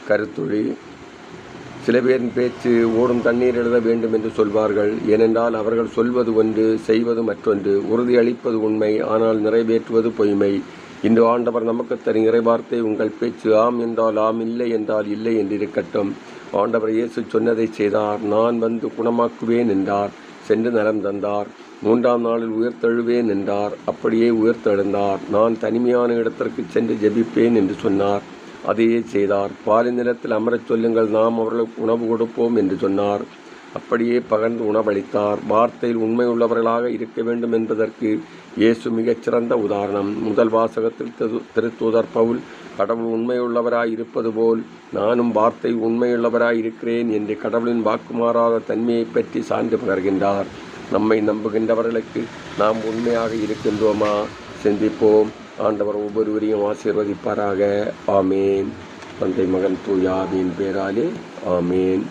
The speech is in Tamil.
கருத்துளி. சில பேரின் பேச்சு ஓடும் தண்ணீர் எழுத வேண்டும் என்று சொல்வார்கள். ஏனென்றால் அவர்கள் சொல்வது ஒன்று, செய்வது மற்றொன்று. உறுதியளிப்பது உண்மை, ஆனால் நிறைவேற்றுவது பொய்மை. இன்று ஆண்டவர் நமக்கு தரும் இறைவார்த்தை, உங்கள் பேச்சு ஆம் என்றால் ஆம், இல்லை என்றால் இல்லை என்றிருக்கட்டும். ஆண்டவர் இயேசு சொன்னதை செய்தார். நான் வந்து குணமாக்குவேன் என்றார். சென்று நலம் தந்தார். 3ஆம் நாளில் உயிர்த்தெழுவேன் என்றார். அப்படியே உயிர்த்தெழுந்தார். நான் தனிமையான இடத்திற்கு சென்று ஜெபிப்பேன் என்று சொன்னார். அதையே செய்தார். பாலை நிலத்தில் அமரச் சொல்லுங்கள், நாம் அவர்களுக்கு உணவு கொடுப்போம் என்று சொன்னார். அப்படியே பகர்ந்து உணவளித்தார். வார்த்தையில் உண்மை உள்ளவர்களாக இருக்க வேண்டும் என்பதற்கு இயேசு மிகச்சிறந்த உதாரணம். முதல் வாசகத்தில் திருத்தூதர் பவுல், கடவுள் உண்மையுள்ளவராய் இருப்பது போல் நானும் வார்த்தை உண்மையுள்ளவராய் இருக்கிறேன் என்று கடவுளின் வாக்குமாறாத தன்மையை பற்றி சான்று பகர்கின்றார். நம்மை நம்புகின்றவர்களுக்கு நாம் உண்மையாக இருக்கின்றோமா? சிந்திப்போம். ஆண்டவர் ஒவ்வொருவரையும் ஆசீர்வதிப்பாராக. ஆமேன். தந்தை, மகன், தூய ஆவியின் பேராலே. ஆமேன்.